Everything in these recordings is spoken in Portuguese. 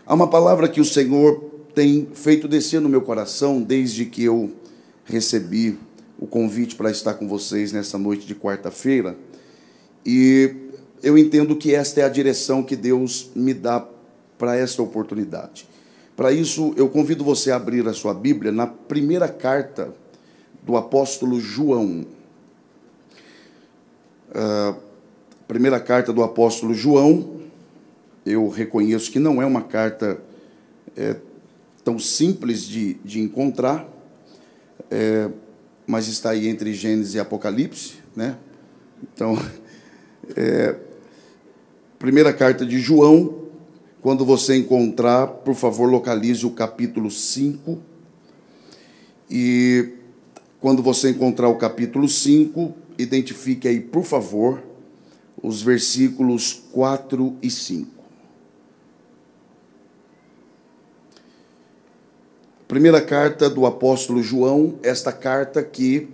Há uma palavra que o Senhor tem feito descer no meu coração desde que eu recebi o convite para estar com vocês nessa noite de quarta-feira, e eu entendo que esta é a direção que Deus me dá para esta oportunidade. Para isso, eu convido você a abrir a sua Bíblia na primeira carta do apóstolo João. Primeira carta do apóstolo João. Eu reconheço que não é uma carta tão simples de encontrar, mas está aí entre Gênesis e Apocalipse, né? Então, primeira carta de João, quando você encontrar, por favor, localize o capítulo 5. E quando você encontrar o capítulo 5, identifique aí, por favor, os versículos 4 e 5. Primeira carta do apóstolo João, esta carta que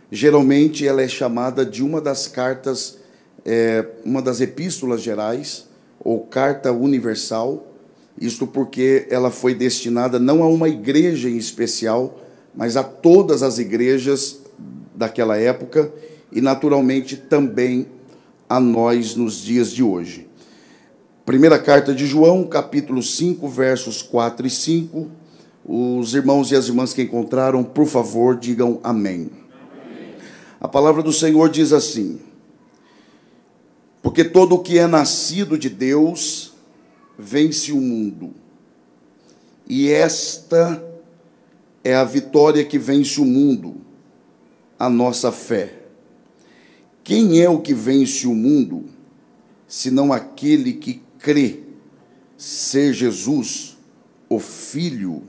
geralmente ela é chamada de uma das cartas, uma das epístolas gerais, ou carta universal, isto porque ela foi destinada não a uma igreja em especial, mas a todas as igrejas daquela época e, naturalmente, também a nós nos dias de hoje. Primeira carta de João, capítulo 5, versos 4 e 5. Os irmãos e as irmãs que encontraram, por favor, digam amém. Amém. A palavra do Senhor diz assim: porque todo o que é nascido de Deus vence o mundo, e esta é a vitória que vence o mundo, a nossa fé. Quem é o que vence o mundo, senão aquele que crê ser Jesus, o Filho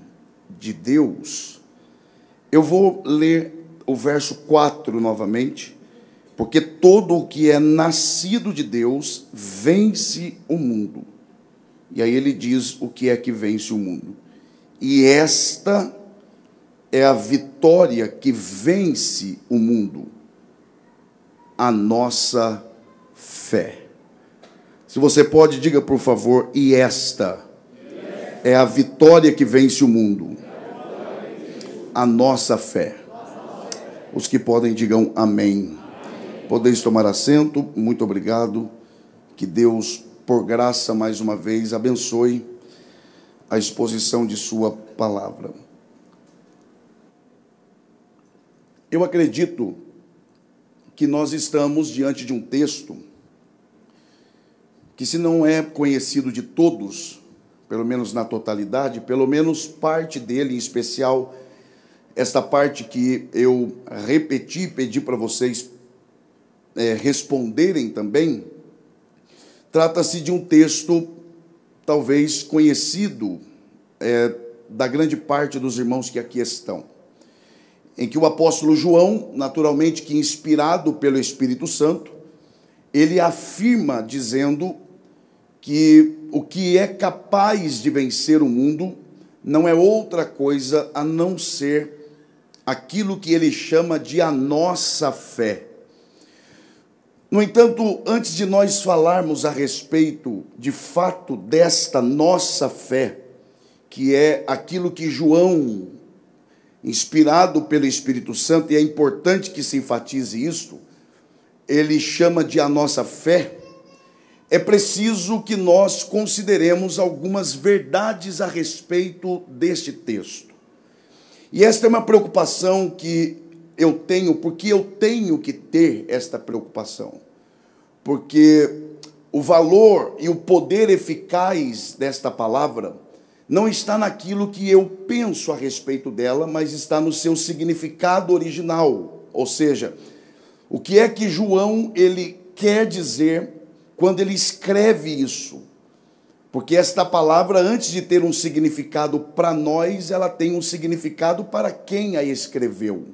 de Deus? Eu vou ler o verso 4 novamente. Porque todo o que é nascido de Deus vence o mundo. E aí ele diz o que é que vence o mundo. E esta é a vitória que vence o mundo, a nossa fé. Se você pode, diga por favor, e esta é a vitória que vence o mundo, a nossa fé. Os que podem, digam amém. Podeis tomar assento, muito obrigado. Que Deus, por graça, mais uma vez, abençoe a exposição de sua palavra. Eu acredito que nós estamos diante de um texto que, se não é conhecido de todos, pelo menos na totalidade, pelo menos parte dele, em especial esta parte que eu repeti, pedi para vocês responderem também, trata-se de um texto talvez conhecido da grande parte dos irmãos que aqui estão, em que o apóstolo João, naturalmente que inspirado pelo Espírito Santo, ele afirma dizendo que o que é capaz de vencer o mundo não é outra coisa a não ser aquilo que ele chama de a nossa fé. No entanto, antes de nós falarmos a respeito, de fato, desta nossa fé, que é aquilo que João, inspirado pelo Espírito Santo, e é importante que se enfatize isso, ele chama de a nossa fé, é preciso que nós consideremos algumas verdades a respeito deste texto. E esta é uma preocupação que eu tenho, porque eu tenho que ter esta preocupação. Porque o valor e o poder eficaz desta palavra não está naquilo que eu penso a respeito dela, mas está no seu significado original. Ou seja, o que é que João ele quer dizer quando ele escreve isso? Porque esta palavra, antes de ter um significado para nós, ela tem um significado para quem a escreveu.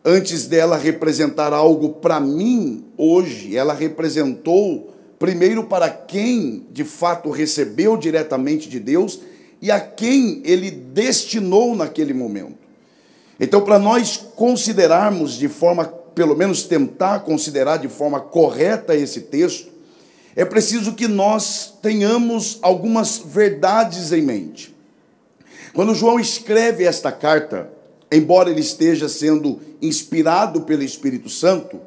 Antes dela representar algo para mim, hoje, ela representou primeiro para quem, de fato, recebeu diretamente de Deus e a quem ele destinou naquele momento. Então, para nós considerarmos de forma, pelo menos tentar considerar de forma correta esse texto, é preciso que nós tenhamos algumas verdades em mente. Quando João escreve esta carta, embora ele esteja sendo inspirado pelo Espírito Santo,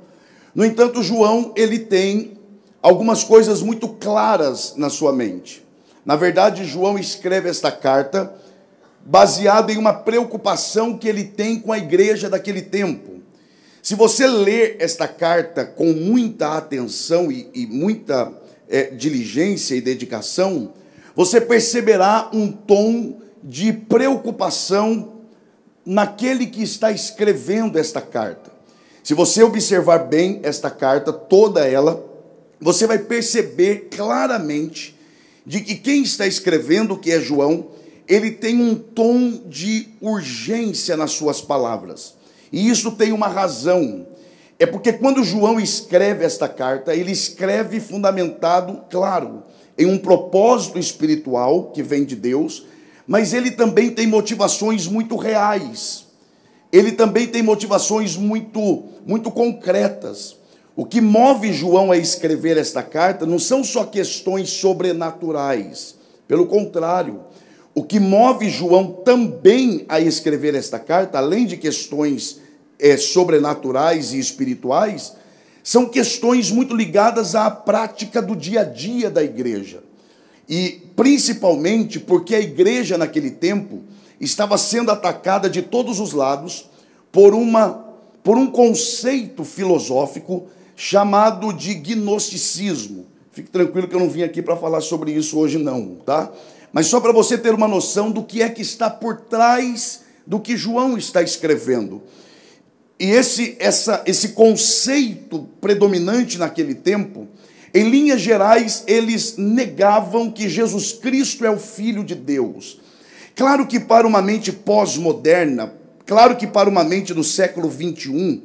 no entanto, João, ele tem algumas coisas muito claras na sua mente. Na verdade, João escreve esta carta baseado em uma preocupação que ele tem com a igreja daquele tempo. Se você ler esta carta com muita atenção e muita diligência e dedicação, você perceberá um tom de preocupação naquele que está escrevendo esta carta. Se você observar bem esta carta, toda ela, você vai perceber claramente de que quem está escrevendo, que é João, ele tem um tom de urgência nas suas palavras. E isso tem uma razão. É porque quando João escreve esta carta, ele escreve fundamentado, claro, em um propósito espiritual que vem de Deus, mas ele também tem motivações muito reais. Ele também tem motivações muito concretas. O que move João a escrever esta carta não são só questões sobrenaturais. Pelo contrário, o que move João também a escrever esta carta, além de questões sobrenaturais e espirituais, são questões muito ligadas à prática do dia a dia da igreja. E principalmente porque a igreja naquele tempo estava sendo atacada de todos os lados por um conceito filosófico chamado de gnosticismo. Fique tranquilo que eu não vim aqui para falar sobre isso hoje não, tá? Mas só para você ter uma noção do que é que está por trás do que João está escrevendo. E esse conceito predominante naquele tempo, em linhas gerais, eles negavam que Jesus Cristo é o Filho de Deus. Claro que para uma mente pós-moderna, claro que para uma mente do século 21,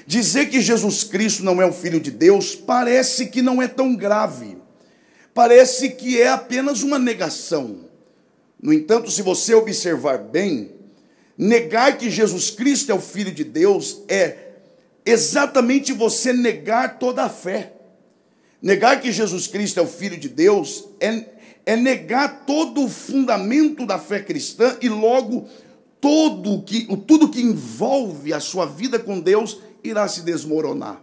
dizer que Jesus Cristo não é o Filho de Deus parece que não é tão grave. Parece que é apenas uma negação. No entanto, se você observar bem, negar que Jesus Cristo é o Filho de Deus é exatamente você negar toda a fé. Negar que Jesus Cristo é o Filho de Deus é negar todo o fundamento da fé cristã e logo tudo que envolve a sua vida com Deus irá se desmoronar.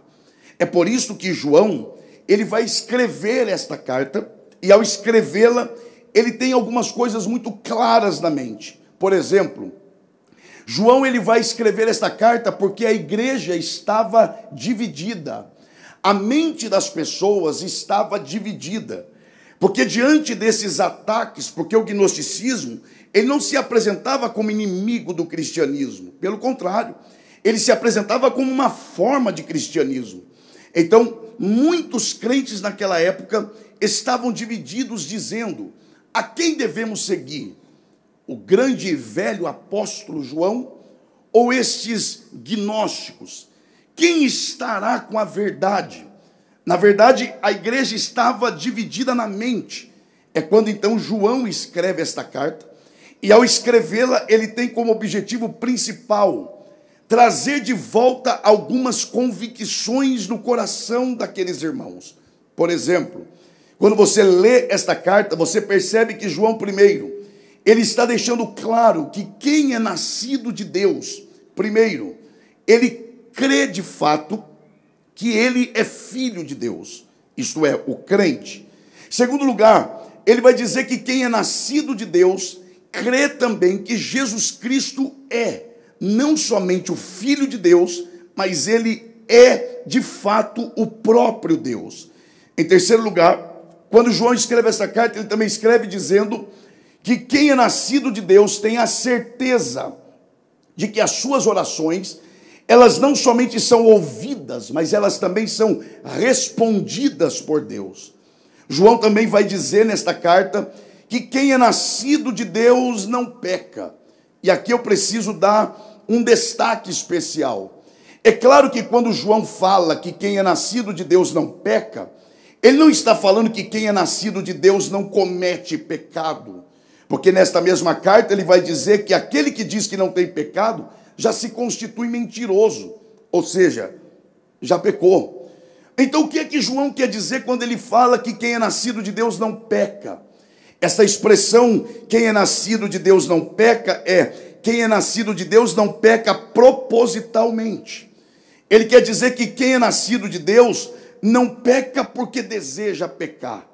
É por isso que João, ele vai escrever esta carta e ao escrevê-la, ele tem algumas coisas muito claras na mente. Por exemplo, João ele vai escrever esta carta porque a igreja estava dividida. A mente das pessoas estava dividida. Porque diante desses ataques, porque o gnosticismo, ele não se apresentava como inimigo do cristianismo. Pelo contrário, ele se apresentava como uma forma de cristianismo. Então, muitos crentes naquela época estavam divididos dizendo: a quem devemos seguir? O grande e velho apóstolo João ou estes gnósticos? Quem estará com a verdade? Na verdade, a igreja estava dividida na mente. É quando então João escreve esta carta, e ao escrevê-la, ele tem como objetivo principal trazer de volta algumas convicções no coração daqueles irmãos. Por exemplo, quando você lê esta carta, você percebe que João I, ele está deixando claro que quem é nascido de Deus, primeiro, ele crê de fato que ele é filho de Deus, isto é, o crente. Segundo lugar, ele vai dizer que quem é nascido de Deus, crê também que Jesus Cristo é não somente o Filho de Deus, mas ele é de fato o próprio Deus. Em terceiro lugar, quando João escreve essa carta, ele também escreve dizendo que quem é nascido de Deus tem a certeza de que as suas orações, elas não somente são ouvidas, mas elas também são respondidas por Deus. João também vai dizer nesta carta que quem é nascido de Deus não peca. E aqui eu preciso dar um destaque especial. É claro que quando João fala que quem é nascido de Deus não peca, ele não está falando que quem é nascido de Deus não comete pecado. Porque nesta mesma carta ele vai dizer que aquele que diz que não tem pecado já se constitui mentiroso, ou seja, já pecou. Então o que é que João quer dizer quando ele fala que quem é nascido de Deus não peca? Essa expressão, quem é nascido de Deus não peca, quem é nascido de Deus não peca propositalmente. Ele quer dizer que quem é nascido de Deus não peca porque deseja pecar.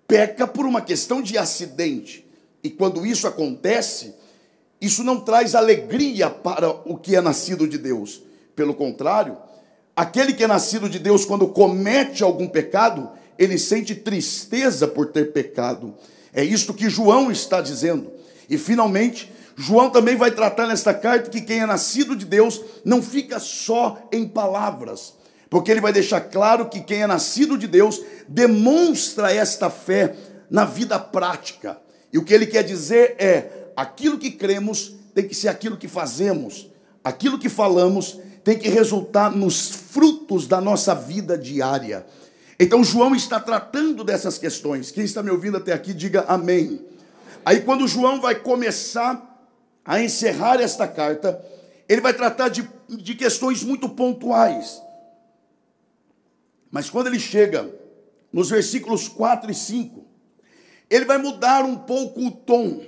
Peca por uma questão de acidente. E quando isso acontece, isso não traz alegria para o que é nascido de Deus. Pelo contrário, aquele que é nascido de Deus, quando comete algum pecado, ele sente tristeza por ter pecado. É isto que João está dizendo. E finalmente, João também vai tratar nesta carta que quem é nascido de Deus não fica só em palavras, porque ele vai deixar claro que quem é nascido de Deus demonstra esta fé na vida prática. E o que ele quer dizer é: aquilo que cremos tem que ser aquilo que fazemos, aquilo que falamos tem que resultar nos frutos da nossa vida diária. Então João está tratando dessas questões. Quem está me ouvindo até aqui, diga amém. Aí quando João vai começar a encerrar esta carta, ele vai tratar de questões muito pontuais. Mas quando ele chega nos versículos 4 e 5, ele vai mudar um pouco o tom.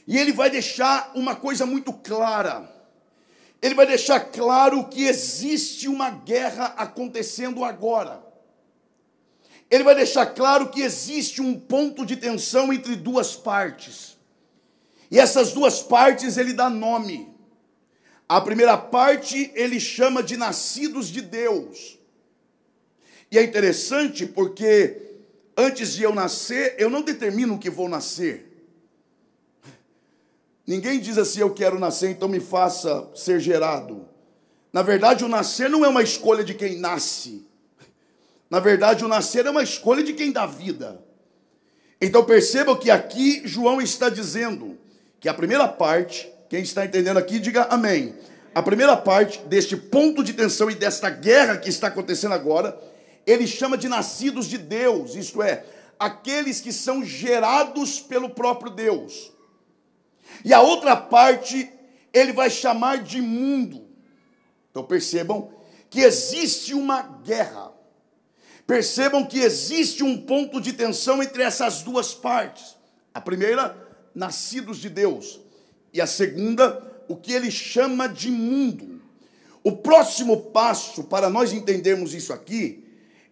E ele vai deixar uma coisa muito clara. Ele vai deixar claro que existe uma guerra acontecendo agora. Ele vai deixar claro que existe um ponto de tensão entre duas partes. E essas duas partes ele dá nome. A primeira parte ele chama de nascidos de Deus. E é interessante porque antes de eu nascer, eu não determino o que vou nascer. Ninguém diz assim: eu quero nascer, então me faça ser gerado. Na verdade, o nascer não é uma escolha de quem nasce. Na verdade, o nascer é uma escolha de quem dá vida. Então percebam que aqui João está dizendo que a primeira parte, quem está entendendo aqui, diga amém. A primeira parte deste ponto de tensão e desta guerra que está acontecendo agora, ele chama de nascidos de Deus, isto é, aqueles que são gerados pelo próprio Deus. E a outra parte, ele vai chamar de mundo. Então percebam que existe uma guerra. Percebam que existe um ponto de tensão entre essas duas partes. A primeira, nascidos de Deus. E a segunda, o que ele chama de mundo. O próximo passo para nós entendermos isso aqui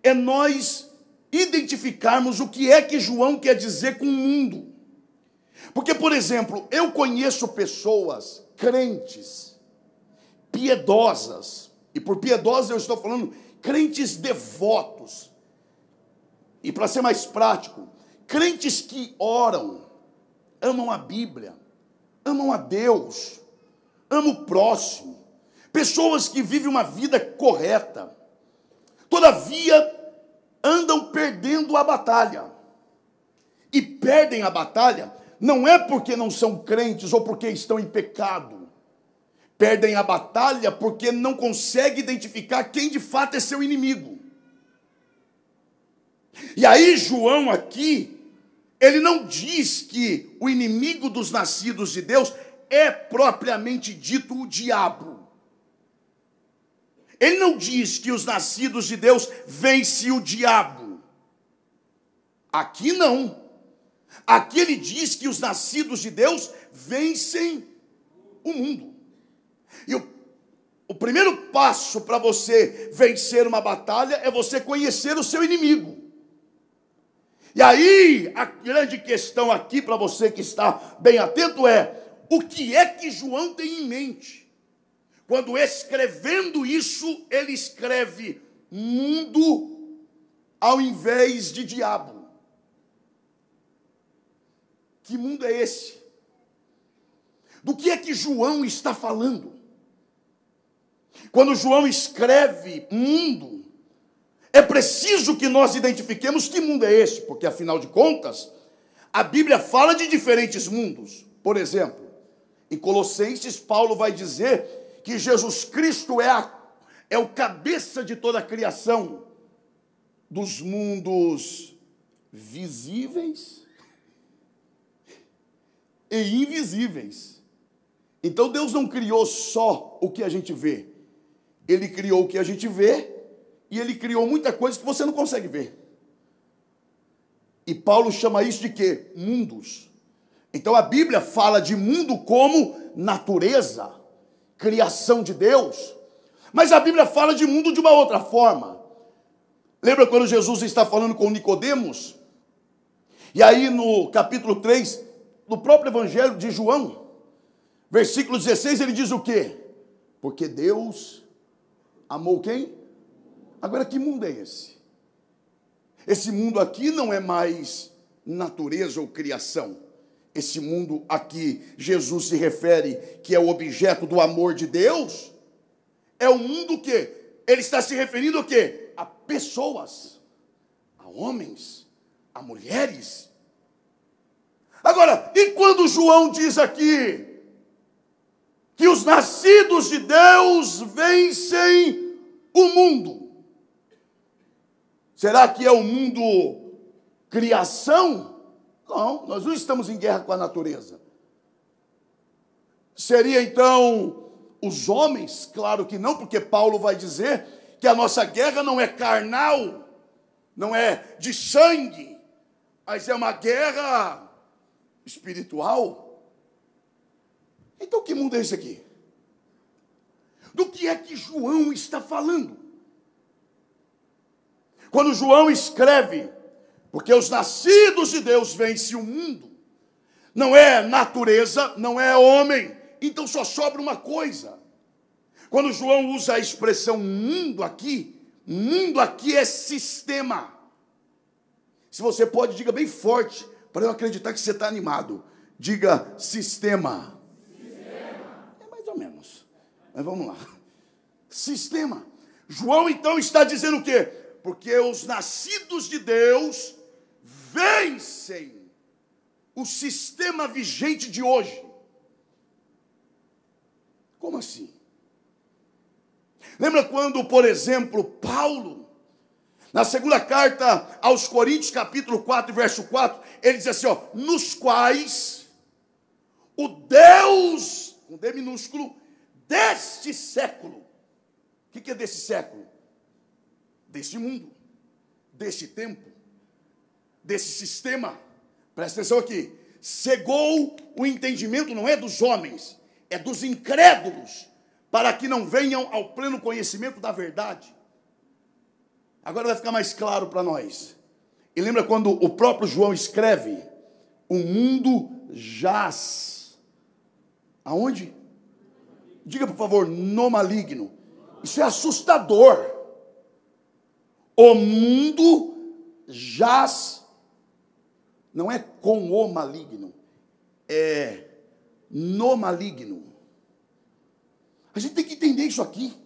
é nós identificarmos o que é que João quer dizer com mundo. Porque, por exemplo, eu conheço pessoas crentes, piedosas, e por piedosas eu estou falando crentes devotos, e para ser mais prático, crentes que oram, amam a Bíblia, amam a Deus, amam o próximo, pessoas que vivem uma vida correta, todavia andam perdendo a batalha, e perdem a batalha não é porque não são crentes ou porque estão em pecado. Perdem a batalha porque não conseguem identificar quem de fato é seu inimigo. E aí João aqui, ele não diz que o inimigo dos nascidos de Deus é propriamente dito o diabo. Ele não diz que os nascidos de Deus vencem o diabo. Aqui não. Aqui ele diz que os nascidos de Deus vencem o mundo. E o primeiro passo para você vencer uma batalha é você conhecer o seu inimigo. E aí, a grande questão aqui para você que está bem atento é: o que é que João tem em mente? Quando escrevendo isso, ele escreve mundo ao invés de diabo. Que mundo é esse? Do que é que João está falando? Quando João escreve mundo, é preciso que nós identifiquemos que mundo é esse, porque afinal de contas, a Bíblia fala de diferentes mundos. Por exemplo, em Colossenses, Paulo vai dizer que Jesus Cristo é o cabeça de toda a criação, dos mundos visíveis e invisíveis. Então Deus não criou só o que a gente vê. Ele criou o que a gente vê e ele criou muita coisa que você não consegue ver. E Paulo chama isso de quê? Mundos. Então a Bíblia fala de mundo como natureza, criação de Deus. Mas a Bíblia fala de mundo de uma outra forma. Lembra quando Jesus está falando com Nicodemos? E aí no capítulo 3, no próprio Evangelho de João, versículo 16, ele diz o quê? Porque Deus amou quem? Agora, que mundo é esse? Esse mundo aqui não é mais natureza ou criação. Esse mundo aqui, Jesus se refere que é o objeto do amor de Deus, é um mundo que ele está se referindo a quê? A pessoas, a homens, a mulheres. Agora, e quando João diz aqui que os nascidos de Deus vencem o mundo, será que é o mundo criação? Não, nós não estamos em guerra com a natureza. Seria então os homens? Claro que não, porque Paulo vai dizer que a nossa guerra não é carnal, não é de sangue, mas é uma guerra espiritual. Então que mundo é esse aqui? Do que é que João está falando? Quando João escreve, porque os nascidos de Deus vencem o mundo, não é natureza, não é homem, então só sobra uma coisa. Quando João usa a expressão mundo aqui é sistema. Se você pode, diga bem forte, para eu acreditar que você está animado. Diga sistema. É mais ou menos, mas vamos lá. Sistema. João então está dizendo o quê? Porque os nascidos de Deus vencem o sistema vigente de hoje. Como assim? Lembra quando, por exemplo, Paulo, na segunda carta aos Coríntios, capítulo 4, verso 4, ele diz assim, ó, nos quais o Deus, com D minúsculo, deste século. O que é desse século? Deste mundo, deste tempo, desse sistema. Presta atenção aqui. Cegou o entendimento, não é dos homens, é dos incrédulos, para que não venham ao pleno conhecimento da verdade. Agora vai ficar mais claro para nós. E lembra quando o próprio João escreve, o mundo jaz. Aonde? Diga, por favor, no maligno. Isso é assustador. O mundo jaz, não é com o maligno, é no maligno. A gente tem que entender isso aqui.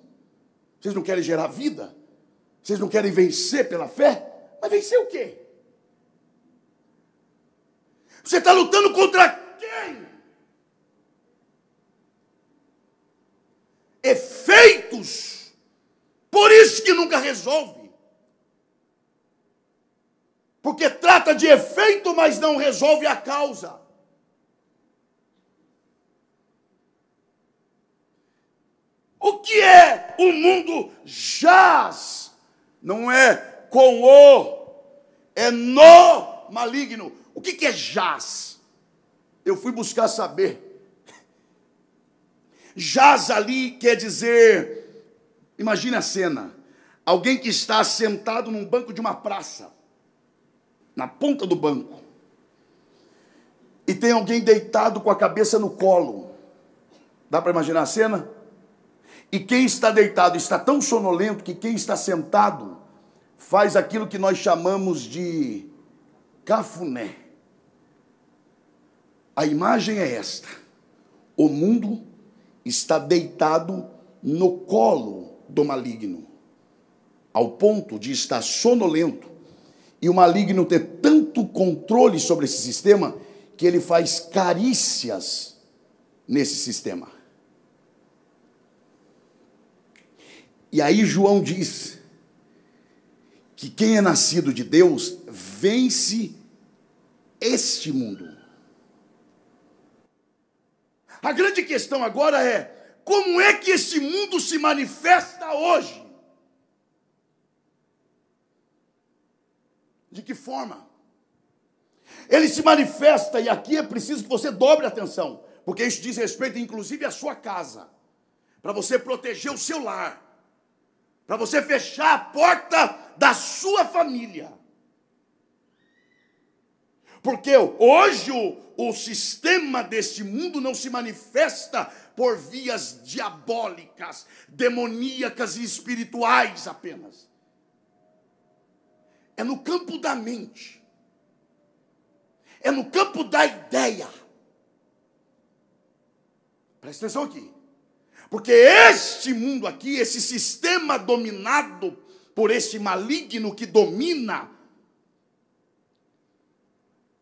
Vocês não querem gerar vida? Vocês não querem vencer pela fé? Mas vencer o quê? Você está lutando contra quem? Efeitos. Por isso que nunca resolve. Porque trata de efeito, mas não resolve a causa. O que é o mundo jaz? Não é com o, é no maligno. O que é jaz? Eu fui buscar saber. Jaz ali quer dizer, imagine a cena, alguém que está sentado num banco de uma praça, na ponta do banco, e tem alguém deitado com a cabeça no colo. Dá para imaginar a cena? E quem está deitado está tão sonolento que quem está sentado faz aquilo que nós chamamos de cafuné. A imagem é esta. O mundo está deitado no colo do maligno, ao ponto de estar sonolento, e o maligno ter tanto controle sobre esse sistema que ele faz carícias nesse sistema. E aí João diz que quem é nascido de Deus vence este mundo. A grande questão agora é, como é que esse mundo se manifesta hoje? De que forma? Ele se manifesta, e aqui é preciso que você dobre a atenção, porque isso diz respeito, inclusive, à sua casa, para você proteger o seu lar, para você fechar a porta da sua família. Porque hoje o sistema deste mundo não se manifesta por vias diabólicas, demoníacas e espirituais apenas. É no campo da mente. É no campo da ideia. Presta atenção aqui. Porque este mundo aqui, esse sistema dominado por este maligno que domina,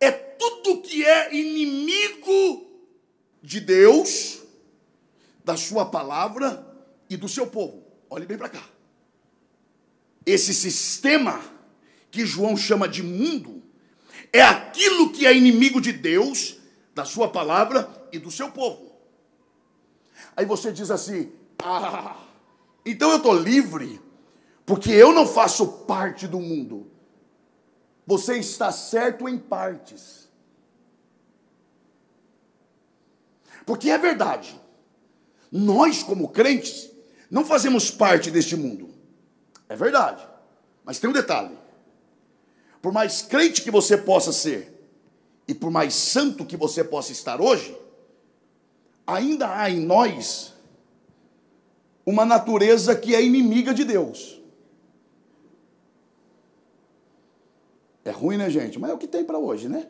é tudo que é inimigo de Deus, da sua palavra e do seu povo. Olhe bem para cá. Esse sistema que João chama de mundo é aquilo que é inimigo de Deus, da sua palavra e do seu povo. Aí você diz assim: então eu estou livre, porque eu não faço parte do mundo. Você está certo em partes. Porque é verdade, nós como crentes não fazemos parte deste mundo. É verdade, mas tem um detalhe. Por mais crente que você possa ser, e por mais santo que você possa estar hoje, ainda há em nós uma natureza que é inimiga de Deus. É ruim, né, gente? Mas é o que tem para hoje, né?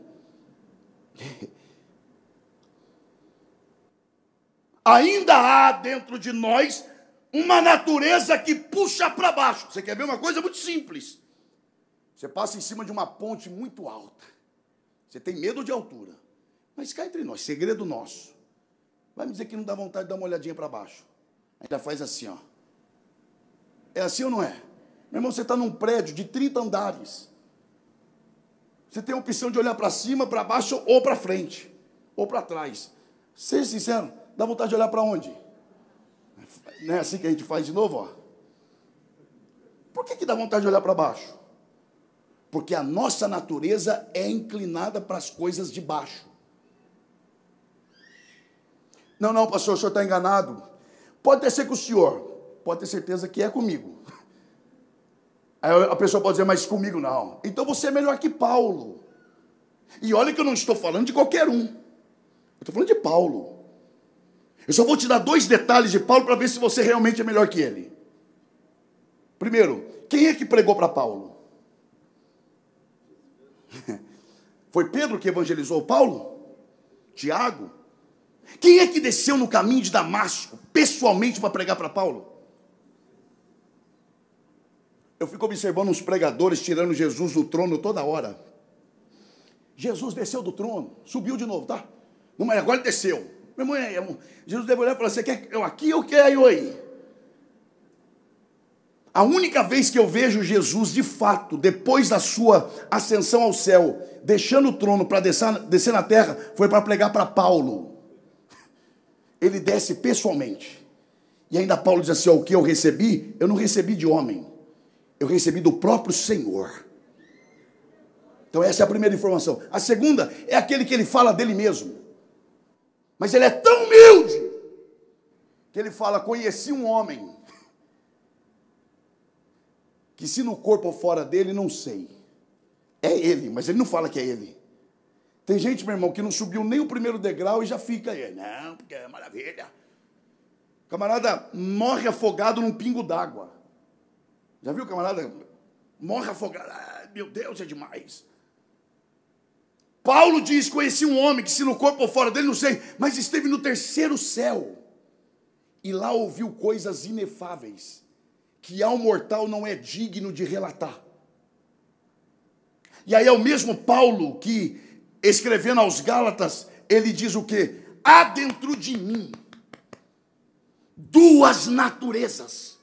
Ainda há dentro de nós uma natureza que puxa para baixo. Você quer ver uma coisa muito simples? Você passa em cima de uma ponte muito alta. Você tem medo de altura. Mas cá entre nós, segredo nosso. Vai me dizer que não dá vontade de dar uma olhadinha para baixo. Ainda faz assim, ó. É assim ou não é? Meu irmão, você está num prédio de 30 andares. Você tem a opção de olhar para cima, para baixo, ou para frente, ou para trás. Seja sincero, dá vontade de olhar para onde? Não é assim que a gente faz de novo, ó? Por que dá vontade de olhar para baixo? Porque a nossa natureza é inclinada para as coisas de baixo. Não, pastor, o senhor está enganado. Pode ter ser com o senhor, pode ter certeza que é comigo. Aí a pessoa pode dizer, mas comigo não. Então você é melhor que Paulo. E olha que eu não estou falando de qualquer um. Eu estou falando de Paulo. Eu só vou te dar 2 detalhes de Paulo para ver se você realmente é melhor que ele. Primeiro, quem é que pregou para Paulo? Foi Pedro que evangelizou Paulo? Tiago? Quem é que desceu no caminho de Damasco, pessoalmente, para pregar para Paulo? Eu fico observando uns pregadores tirando Jesus do trono toda hora. Jesus desceu do trono, subiu de novo, tá? Não, mas agora ele desceu. Meu irmão, Jesus deve olhar e falar, você quer eu aqui ou quer eu aí? A única vez que eu vejo Jesus, de fato, depois da sua ascensão ao céu, deixando o trono para descer na terra, foi para pregar para Paulo. Ele desce pessoalmente. E ainda Paulo diz assim, o que eu recebi, eu não recebi de homem. Eu recebi do próprio Senhor. Então essa é a primeira informação. A segunda é aquele que ele fala dele mesmo. Mas ele é tão humilde, que ele fala, conheci um homem, que se no corpo ou fora dele, não sei. É ele, mas ele não fala que é ele. Tem gente, meu irmão, que não subiu nem o primeiro degrau e já fica aí. Não, porque é maravilha. O camarada morre afogado num pingo d'água. Já viu o camarada? Morre afogado. Meu Deus, é demais. Paulo diz, conheci um homem que se no corpo ou fora dele, não sei, mas esteve no 3º céu. E lá ouviu coisas inefáveis, que ao mortal não é digno de relatar. E aí é o mesmo Paulo que, escrevendo aos Gálatas, ele diz o quê? Há dentro de mim 2 naturezas.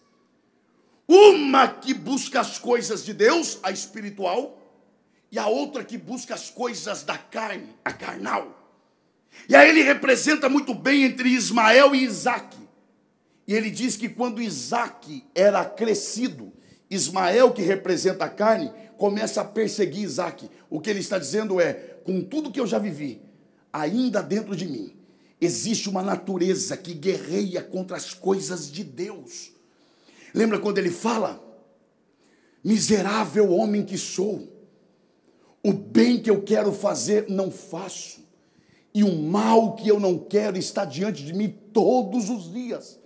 Uma que busca as coisas de Deus, a espiritual, e a outra que busca as coisas da carne, a carnal. E aí ele representa muito bem entre Ismael e Isaque. E ele diz que quando Isaque era crescido, Ismael, que representa a carne, começa a perseguir Isaac. O que ele está dizendo é, com tudo que eu já vivi, ainda dentro de mim, existe uma natureza que guerreia contra as coisas de Deus. Lembra quando ele fala? Miserável homem que sou, o bem que eu quero fazer não faço, e o mal que eu não quero está diante de mim todos os dias.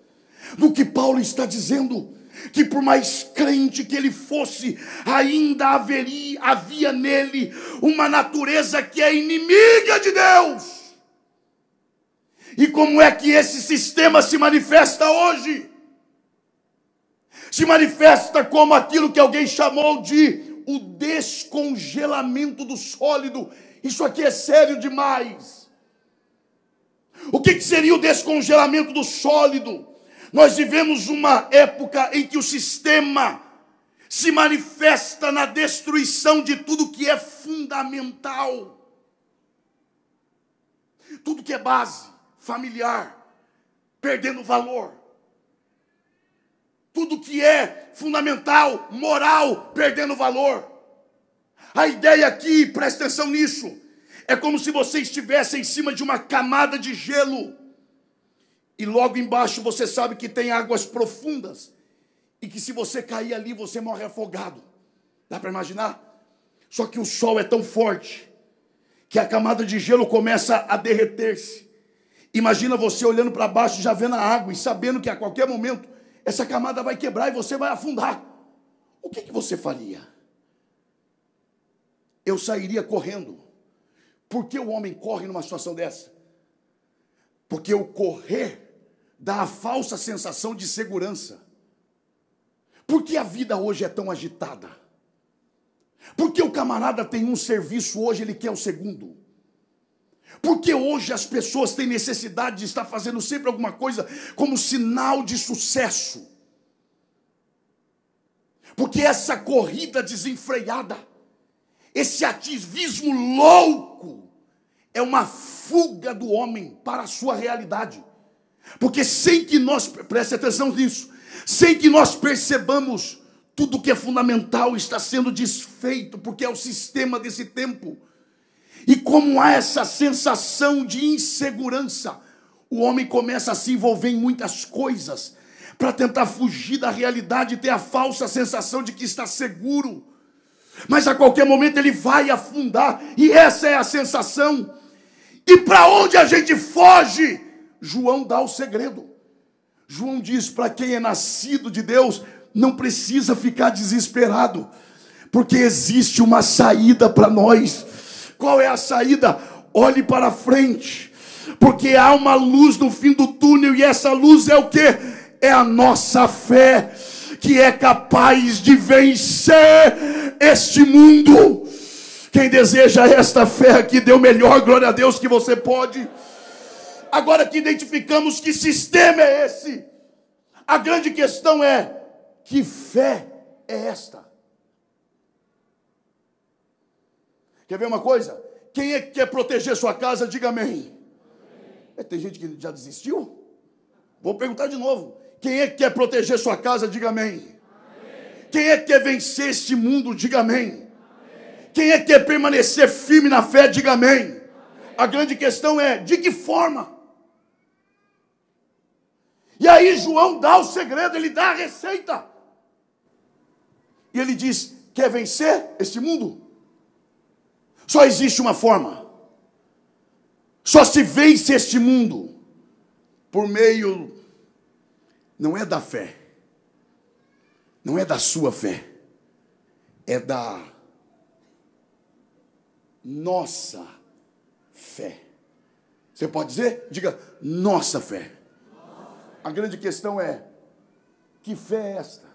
Do que Paulo está dizendo, que por mais crente que ele fosse, ainda havia nele uma natureza que é inimiga de Deus. E como é que esse sistema se manifesta hoje? Se manifesta como aquilo que alguém chamou de o descongelamento do sólido. Isso aqui é sério demais. O que seria o descongelamento do sólido? Nós vivemos uma época em que o sistema se manifesta na destruição de tudo que é fundamental. Tudo que é base, familiar, perdendo valor. Tudo que é fundamental, moral, perdendo valor. A ideia aqui, presta atenção nisso, é como se você estivesse em cima de uma camada de gelo. E logo embaixo você sabe que tem águas profundas. E que se você cair ali, você morre afogado. Dá para imaginar? Só que o sol é tão forte que a camada de gelo começa a derreter-se. Imagina você olhando para baixo, já vendo a água e sabendo que a qualquer momento essa camada vai quebrar e você vai afundar. O que você faria? Eu sairia correndo. Por que o homem corre numa situação dessa? Porque o correr dá a falsa sensação de segurança. Por que a vida hoje é tão agitada? Porque o camarada tem um serviço hoje, ele quer o segundo. Porque hoje as pessoas têm necessidade de estar fazendo sempre alguma coisa como sinal de sucesso. Porque essa corrida desenfreada, esse ativismo louco, é uma fuga do homem para a sua realidade. Porque sem que nós, preste atenção nisso, sem que nós percebamos, tudo que é fundamental está sendo desfeito, porque é o sistema desse tempo. E como há essa sensação de insegurança, o homem começa a se envolver em muitas coisas, para tentar fugir da realidade e ter a falsa sensação de que está seguro. Mas a qualquer momento ele vai afundar, e essa é a sensação. E para onde a gente foge? João dá o segredo. João diz, para quem é nascido de Deus, não precisa ficar desesperado, porque existe uma saída para nós. Qual é a saída? Olhe para frente, porque há uma luz no fim do túnel, e essa luz é o quê? É a nossa fé, que é capaz de vencer este mundo. Quem deseja esta fé aqui, dê o melhor, glória a Deus, que você pode. Agora que identificamos que sistema é esse, a grande questão é, que fé é esta? Quer ver uma coisa? Quem é que quer proteger sua casa, diga amém. Tem gente que já desistiu? Vou perguntar de novo. Quem é que quer proteger sua casa, diga amém. Quem é que quer vencer este mundo, diga amém. Quem é que quer permanecer firme na fé, diga amém. A grande questão é, de que forma? E aí João dá o segredo, ele dá a receita. E ele diz, quer vencer este mundo? Só existe uma forma. Só se vence este mundo por meio, não é da fé, não é da sua fé, é da nossa fé. Você pode dizer? Diga, nossa fé. A grande questão é, que fé é esta?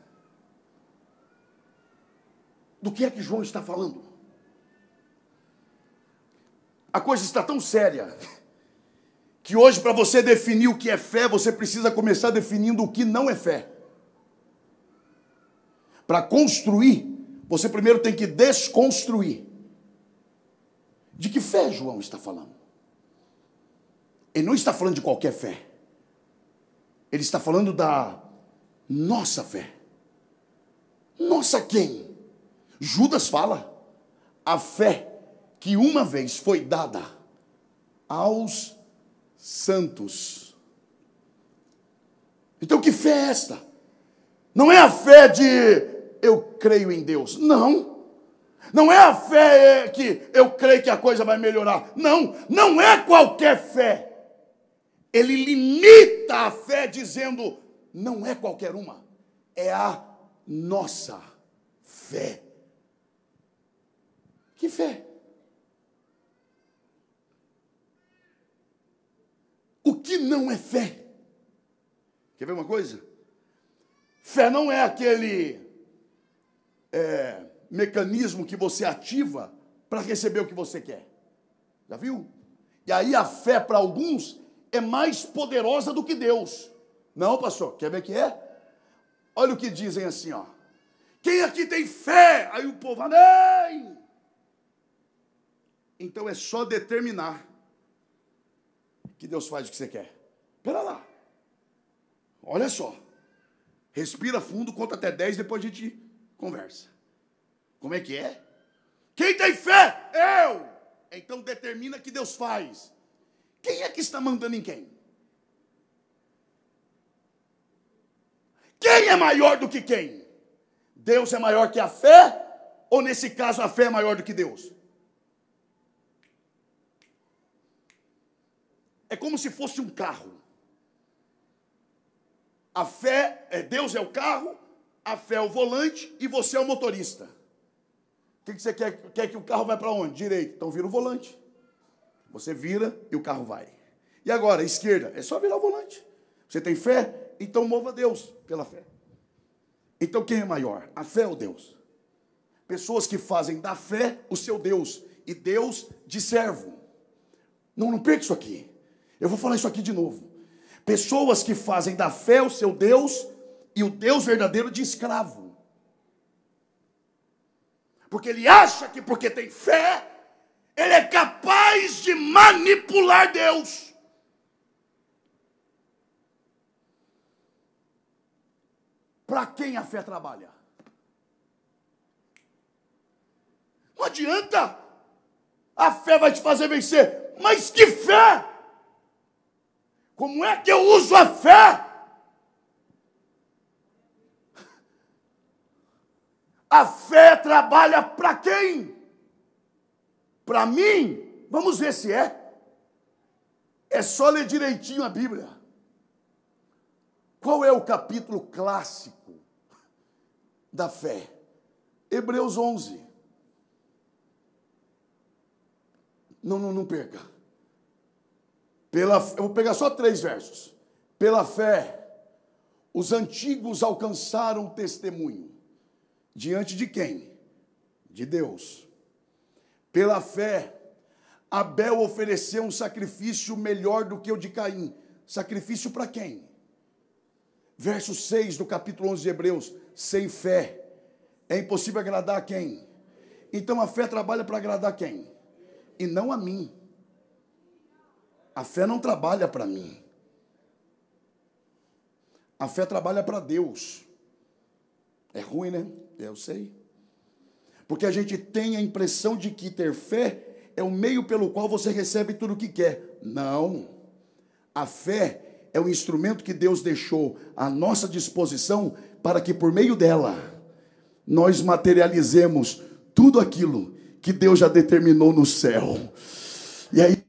Do que é que João está falando? A coisa está tão séria, que hoje, para você definir o que é fé, você precisa começar definindo o que não é fé. Para construir, você primeiro tem que desconstruir. De que fé João está falando? Ele não está falando de qualquer fé. Ele está falando da nossa fé. Nossa quem? Judas fala, a fé que uma vez foi dada aos santos. Então que fé é esta? Não é a fé de eu creio em Deus, não. Não é a fé que eu creio que a coisa vai melhorar, não. Não é qualquer fé. Ele limita a fé dizendo, não é qualquer uma, é a nossa fé. Que fé? O que não é fé? Quer ver uma coisa? Fé não é aquele mecanismo que você ativa para receber o que você quer. Já viu? E aí a fé para alguns é mais poderosa do que Deus. Não, pastor, quer ver que é? Olha o que dizem assim, ó. Quem aqui tem fé? Aí o povo, amém! Então é só determinar que Deus faz o que você quer. Espera lá. Olha só. Respira fundo, conta até 10, depois a gente conversa. Como é que é? Quem tem fé? Eu! Então determina que Deus faz. Quem é que está mandando em quem? Quem é maior do que quem? Deus é maior que a fé? Ou nesse caso a fé é maior do que Deus? É como se fosse um carro. A fé, Deus é o carro, a fé é o volante e você é o motorista. O que você quer? Quer que o carro vai para onde? Direito. Então vira o volante. Você vira e o carro vai. E agora, esquerda? É só virar o volante. Você tem fé? Então mova Deus pela fé. Então quem é maior? A fé ou Deus? Pessoas que fazem da fé o seu Deus e Deus de servo. Não perca isso aqui. Eu vou falar isso aqui de novo. Pessoas que fazem da fé o seu Deus e o Deus verdadeiro de escravo. Porque ele acha que porque tem fé, ele é capaz de manipular Deus. Para quem a fé trabalha? Não adianta. A fé vai te fazer vencer. Mas que fé? Como é que eu uso a fé? A fé trabalha para quem? Para mim? Vamos ver se é. É só ler direitinho a Bíblia. Qual é o capítulo clássico da fé? Hebreus 11. Não perca. Eu vou pegar só 3 versos. Pela fé, os antigos alcançaram testemunho. Diante de quem? De Deus. Pela fé, Abel ofereceu um sacrifício melhor do que o de Caim. Sacrifício para quem? Verso 6 do capítulo 11 de Hebreus. Sem fé, é impossível agradar a quem? Então a fé trabalha para agradar quem? E não a mim. A fé não trabalha para mim. A fé trabalha para Deus. É ruim, né? Eu sei. Porque a gente tem a impressão de que ter fé é o meio pelo qual você recebe tudo o que quer. Não. A fé é o instrumento que Deus deixou à nossa disposição para que por meio dela nós materializemos tudo aquilo que Deus já determinou no céu. E aí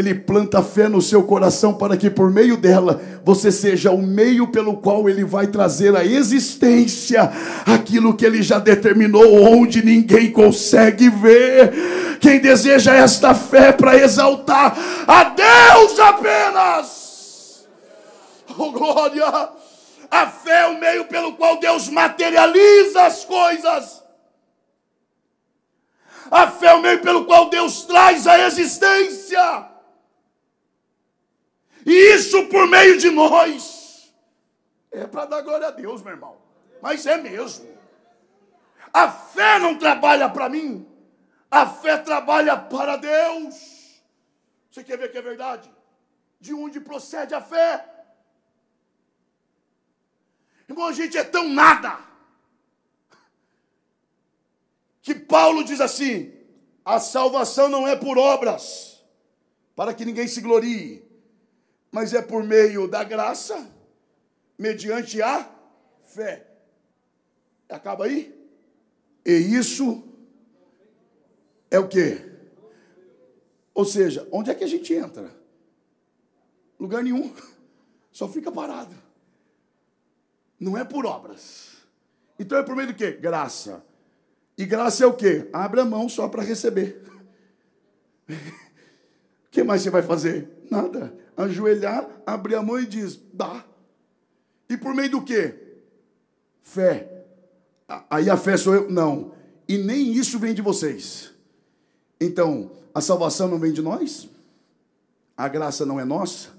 Ele planta fé no seu coração para que por meio dela você seja o meio pelo qual Ele vai trazer à existência aquilo que Ele já determinou, onde ninguém consegue ver. Quem deseja esta fé para exaltar a Deus apenas. Oh, glória! A fé é o meio pelo qual Deus materializa as coisas. A fé é o meio pelo qual Deus traz a existência. E isso por meio de nós. É para dar glória a Deus, meu irmão. Mas é mesmo. A fé não trabalha para mim. A fé trabalha para Deus. Você quer ver que é verdade? De onde procede a fé? Irmão, a gente é tão nada. que Paulo diz assim: a salvação não é por obras, para que ninguém se glorie, mas é por meio da graça, mediante a fé. Acaba aí? E isso é o quê? Ou seja, onde é que a gente entra? Lugar nenhum. Só fica parado. Não é por obras. Então é por meio do quê? Graça. E graça é o quê? Abre a mão só para receber. O que mais você vai fazer? Nada. Ajoelhar, abrir a mão e diz, dá. E por meio do quê? Fé. Aí a fé sou eu? Não. E nem isso vem de vocês. Então, a salvação não vem de nós? A graça não é nossa?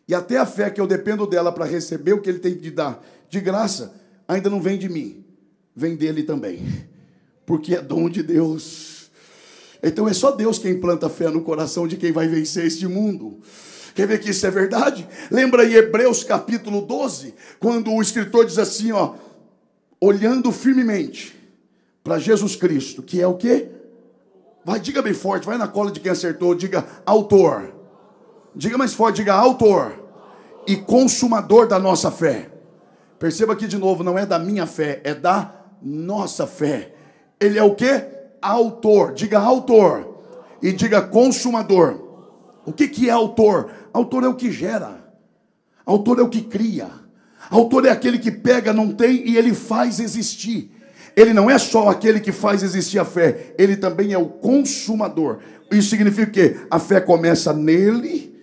E até a fé que eu dependo dela para receber o que ele tem de dar de graça, ainda não vem de mim. Vem dele também. Porque é dom de Deus. Então é só Deus quem planta fé no coração de quem vai vencer este mundo. Quer ver que isso é verdade? Lembra em Hebreus capítulo 12, quando o escritor diz assim, ó, olhando firmemente para Jesus Cristo, que é o quê? Vai, diga bem forte, vai na cola de quem acertou, diga autor. Diga mais forte, diga autor e consumador da nossa fé. Perceba aqui de novo, não é da minha fé, é da nossa fé. Ele é o quê? Autor. Diga autor e diga consumador. O que é autor? Autor é o que gera. Autor é o que cria. Autor é aquele que pega, não tem, e ele faz existir. Ele não é só aquele que faz existir a fé, ele também é o consumador. Isso significa o quê? A fé começa nele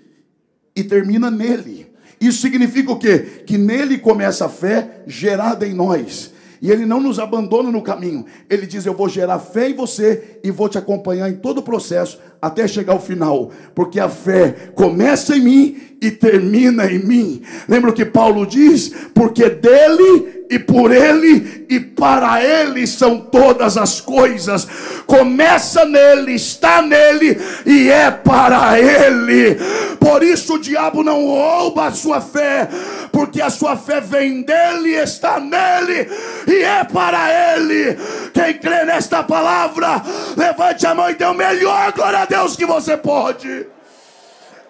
e termina nele. Isso significa o quê? Que nele começa a fé gerada em nós. E ele não nos abandona no caminho. Ele diz, eu vou gerar fé em você e vou te acompanhar em todo o processo até chegar ao final. Porque a fé começa em mim e termina em mim. Lembra o que Paulo diz? Porque dele e por ele e para ele são todas as coisas. Começa nele, está nele e é para ele. Por isso o diabo não rouba a sua fé, porque a sua fé vem dele, está nele e é para ele. Quem crê nesta palavra, levante a mão e dê o melhor glória a Deus que você pode.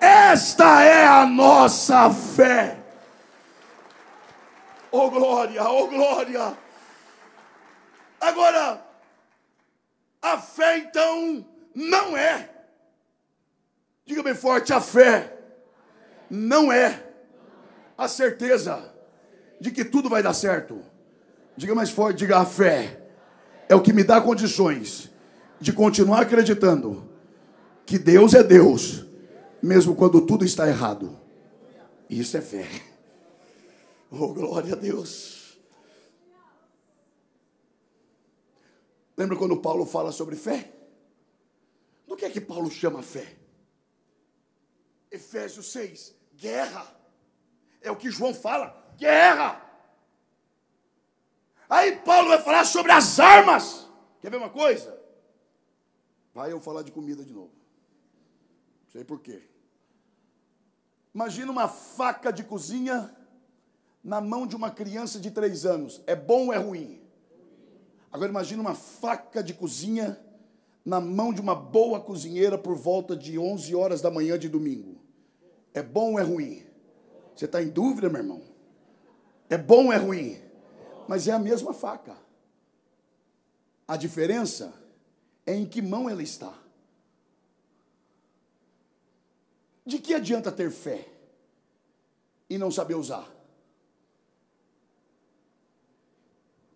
Esta é a nossa fé. Oh glória, oh glória. Agora, a fé então não é. Diga bem forte, a fé não é a certeza de que tudo vai dar certo. Diga mais forte, diga, a fé é o que me dá condições de continuar acreditando que Deus é Deus, mesmo quando tudo está errado. Isso é fé. Oh, glória a Deus. Lembra quando Paulo fala sobre fé? Do que é que Paulo chama fé? Efésios 6, guerra. É o que João fala, guerra. Aí Paulo vai falar sobre as armas. Quer ver uma coisa? Vai eu falar de comida de novo. Não sei por quê. Imagina uma faca de cozinha na mão de uma criança de 3 anos. É bom ou é ruim? Agora imagina uma faca de cozinha na mão de uma boa cozinheira por volta de 11 horas da manhã de domingo. É bom ou é ruim? Você está em dúvida, meu irmão? É bom ou é ruim? Mas é a mesma faca. A diferença é em que mão ela está. De que adianta ter fé e não saber usar?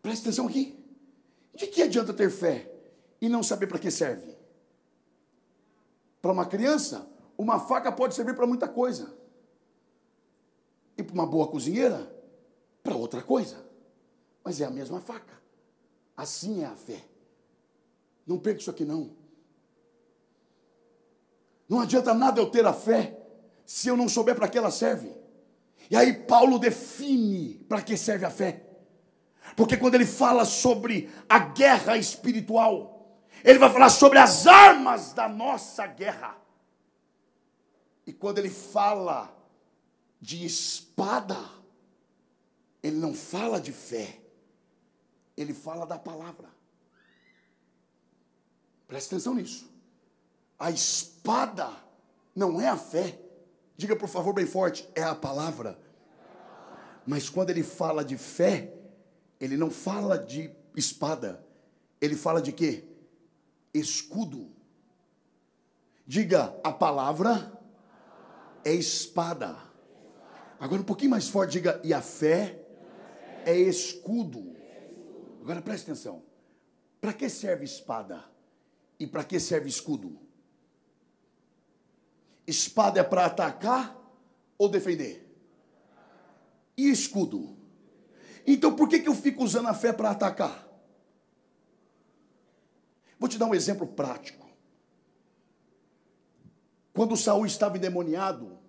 Presta atenção aqui. De que adianta ter fé e não saber para que serve? Para uma criança, uma faca pode servir para muita coisa. E para uma boa cozinheira, para outra coisa. Mas é a mesma faca. Assim é a fé. Não perca isso aqui não. Não adianta nada eu ter a fé se eu não souber para que ela serve. E aí Paulo define para que serve a fé. Porque quando ele fala sobre a guerra espiritual, ele vai falar sobre as armas da nossa guerra. E quando ele fala de espada, ele não fala de fé. Ele fala da palavra. Presta atenção nisso. A espada não é a fé. Diga, por favor, bem forte, é a palavra. Mas quando ele fala de fé, ele não fala de espada. Ele fala de quê? Escudo. Diga, a palavra é espada. Agora um pouquinho mais forte, diga, e a fé é escudo. Agora preste atenção. Para que serve espada? E para que serve escudo? Espada é para atacar ou defender? E escudo? Então por que eu fico usando a fé para atacar? Vou te dar um exemplo prático. Quando Saul estava endemoniado,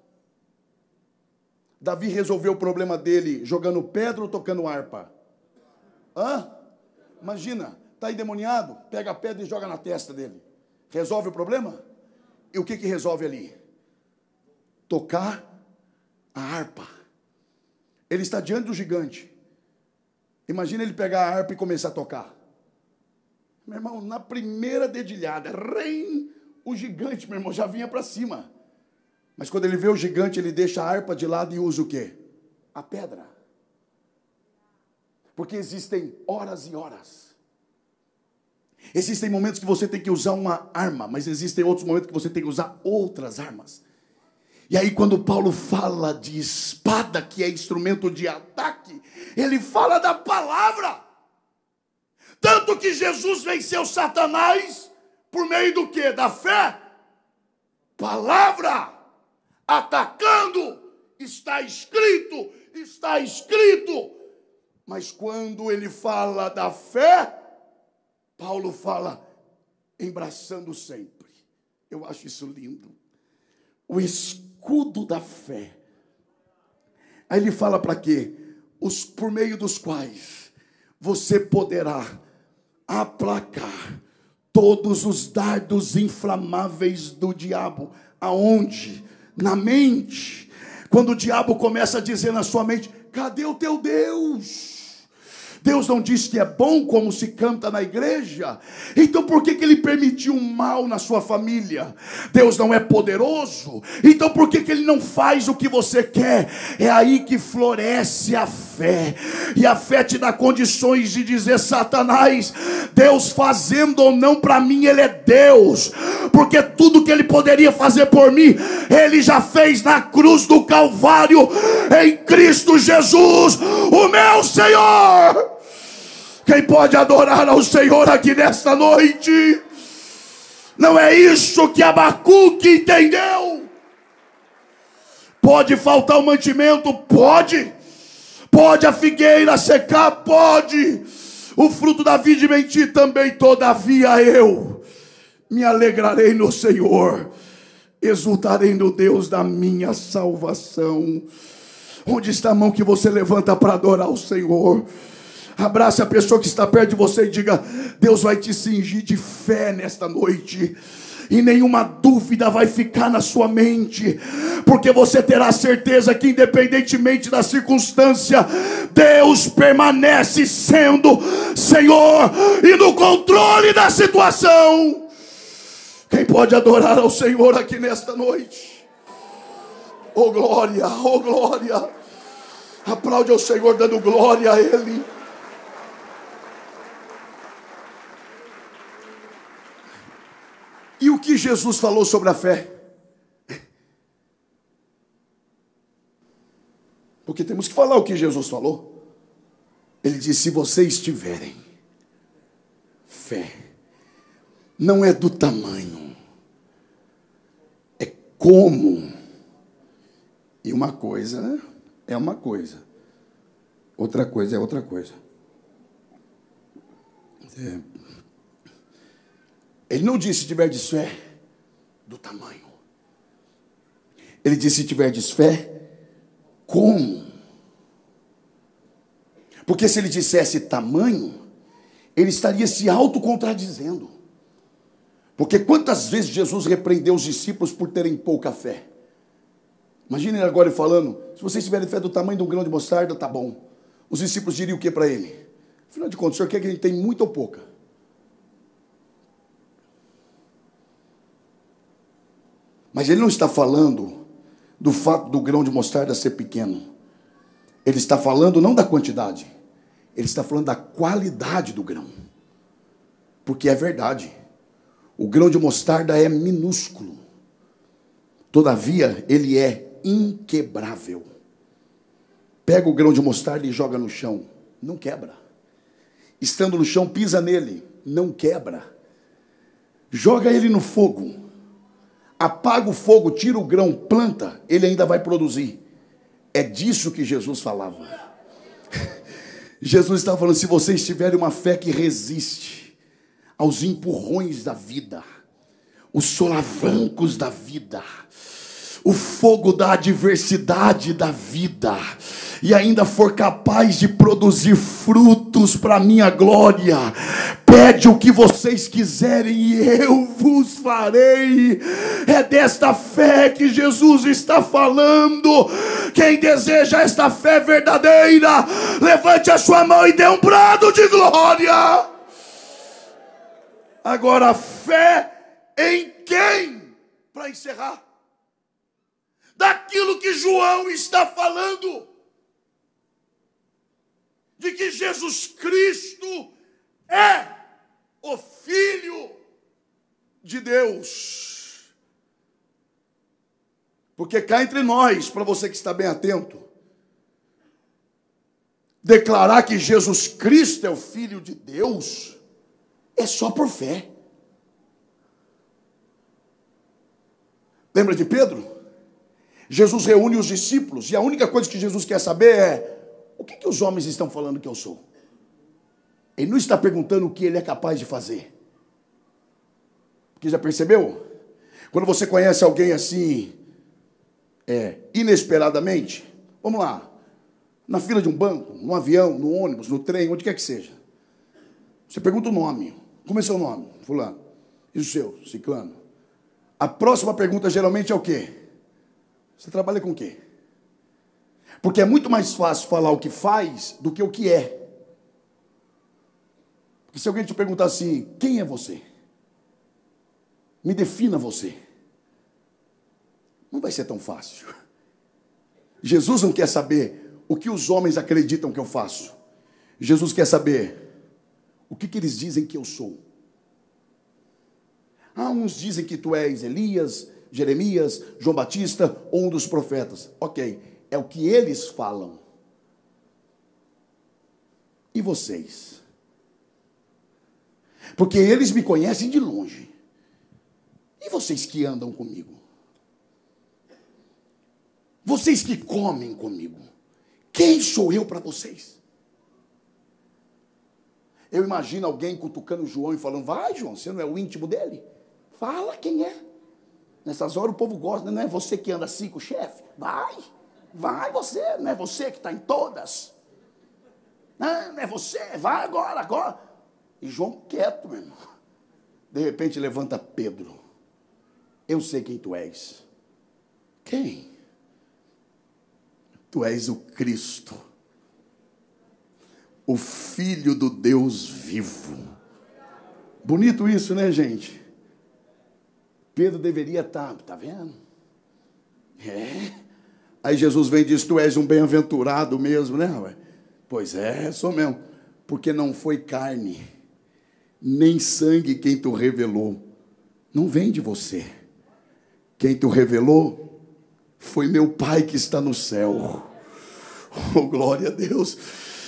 Davi resolveu o problema dele jogando pedra ou tocando harpa? Imagina, está endemoniado, pega a pedra e joga na testa dele. Resolve o problema? E o que resolve ali? Tocar a harpa. Ele está diante do gigante. Imagina ele pegar a harpa e começar a tocar. Meu irmão, na primeira dedilhada, o gigante, meu irmão, já vinha para cima. Mas quando ele vê o gigante, ele deixa a harpa de lado e usa o quê? A pedra. Porque existem horas e horas. Existem momentos que você tem que usar uma arma, mas existem outros momentos que você tem que usar outras armas. E aí quando Paulo fala de espada, que é instrumento de ataque, ele fala da palavra. Tanto que Jesus venceu Satanás por meio do quê? Da fé. Palavra. Atacando. Está escrito. Está escrito. Mas quando ele fala da fé, Paulo fala embraçando sempre. Eu acho isso lindo. O escudo da fé. Aí ele fala para quê? Por meio dos quais você poderá aplacar todos os dardos inflamáveis do diabo. Aonde? Na mente. Quando o diabo começa a dizer na sua mente, cadê o teu Deus? Deus não diz que é bom como se canta na igreja. Então por que ele permitiu um mal na sua família? Deus não é poderoso. Então por que ele não faz o que você quer? É aí que floresce a fé. E a fé te dá condições de dizer, Satanás, Deus fazendo ou não para mim, ele é Deus. Porque tudo que ele poderia fazer por mim, ele já fez na cruz do Calvário, em Cristo Jesus, o meu Senhor. Quem pode adorar ao Senhor aqui nesta noite? Não é isso que Abacuque entendeu? Pode faltar o mantimento? Pode. Pode a figueira secar? Pode. O fruto da vide mentir também. Todavia eu me alegrarei no Senhor, exultarei no Deus da minha salvação. Onde está a mão que você levanta para adorar o Senhor? Abrace a pessoa que está perto de você e diga, Deus vai te cingir de fé nesta noite. E nenhuma dúvida vai ficar na sua mente, porque você terá certeza que independentemente da circunstância, Deus permanece sendo Senhor e no controle da situação. Quem pode adorar ao Senhor aqui nesta noite? Oh glória, oh glória. Aplaude ao Senhor dando glória a Ele. E o que Jesus falou sobre a fé? Porque temos que falar o que Jesus falou. Ele disse, se vocês tiverem fé, não é do tamanho, é como. E uma coisa é uma coisa, outra coisa é outra coisa. Ele não disse se tiverdes fé do tamanho. Ele disse se tiverdes fé, como? Porque se ele dissesse tamanho, ele estaria se autocontradizendo. Porque quantas vezes Jesus repreendeu os discípulos por terem pouca fé? Imagine ele agora falando, se vocês tiverem fé do tamanho de um grão de mostarda, tá bom. Os discípulos diriam o que para ele? Afinal de contas, o senhor quer que ele tenha muita ou pouca? Mas ele não está falando do fato do grão de mostarda ser pequeno. Ele está falando não da quantidade, ele está falando da qualidade do grão. Porque é verdade, o grão de mostarda é minúsculo, todavia ele é inquebrável. Pega o grão de mostarda e joga no chão, não quebra. Estando no chão, pisa nele, não quebra. Joga ele no fogo, apaga o fogo, tira o grão, planta, ele ainda vai produzir. É disso que Jesus falava. Jesus estava falando, se vocês tiverem uma fé que resiste aos empurrões da vida, os solavancos da vida, o fogo da adversidade da vida, e ainda for capaz de produzir frutos para a minha glória, pede o que vocês quiserem e eu vos farei. É desta fé que Jesus está falando. Quem deseja esta fé verdadeira, levante a sua mão e dê um brado de glória. Agora, fé em quem? Para encerrar, daquilo que João está falando, de que Jesus Cristo é o Filho de Deus. Porque cá entre nós, para você que está bem atento, declarar que Jesus Cristo é o Filho de Deus é só por fé. Lembra de Pedro? Jesus reúne os discípulos e a única coisa que Jesus quer saber é: o que os homens estão falando que eu sou? Ele não está perguntando o que ele é capaz de fazer. Porque já percebeu? Quando você conhece alguém assim, inesperadamente, vamos lá, na fila de um banco, no avião, no ônibus, no trem, onde quer que seja. Você pergunta o nome. Como é seu nome? Fulano. E o seu? Ciclano. A próxima pergunta geralmente é o quê? Você trabalha com o quê? Porque é muito mais fácil falar o que faz do que o que é. Porque se alguém te perguntar assim, quem é você? Me defina você. Não vai ser tão fácil. Jesus não quer saber o que os homens acreditam que eu faço. Jesus quer saber o que eles dizem que eu sou. Uns dizem que tu és Elias, Jeremias, João Batista ou um dos profetas. Ok, é o que eles falam. E vocês? Porque eles me conhecem de longe. E vocês que andam comigo? Vocês que comem comigo? Quem sou eu para vocês? Eu imagino alguém cutucando João e falando, vai João, você não é o íntimo dele? Fala quem é. Nessas horas o povo gosta, não é você que anda assim com o chefe? Vai você, não é você que está em todas. Não é você, vai agora. E João quieto, meu irmão. De repente levanta Pedro. Eu sei quem tu és. Quem? Tu és o Cristo, o Filho do Deus vivo. Bonito isso, né, gente? Pedro deveria estar, tá vendo? Aí Jesus vem e diz, tu és um bem-aventurado mesmo, né? Pois é, sou mesmo. Porque não foi carne, nem sangue quem tu revelou. Não vem de você. Quem tu revelou foi meu Pai que está no céu. Oh, glória a Deus.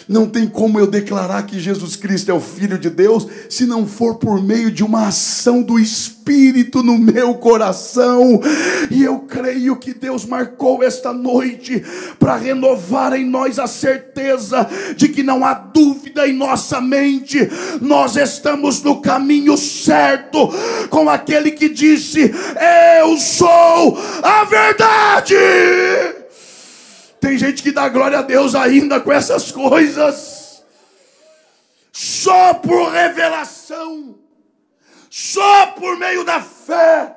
Não tem como eu declarar que Jesus Cristo é o Filho de Deus se não for por meio de uma ação do Espírito no meu coração. E eu creio que Deus marcou esta noite para renovar em nós a certeza de que não há dúvida em nossa mente. Nós estamos no caminho certo com aquele que disse, eu sou a verdade. Tem gente que dá glória a Deus ainda com essas coisas. Só por revelação. Só por meio da fé.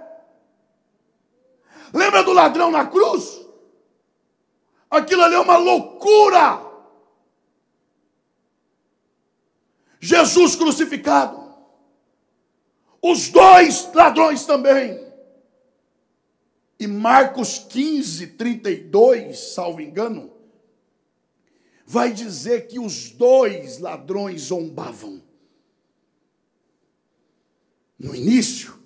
Lembra do ladrão na cruz? Aquilo ali é uma loucura. Jesus crucificado. Os dois ladrões também. E Marcos 15, 32, salvo engano, vai dizer que os dois ladrões zombavam. No início,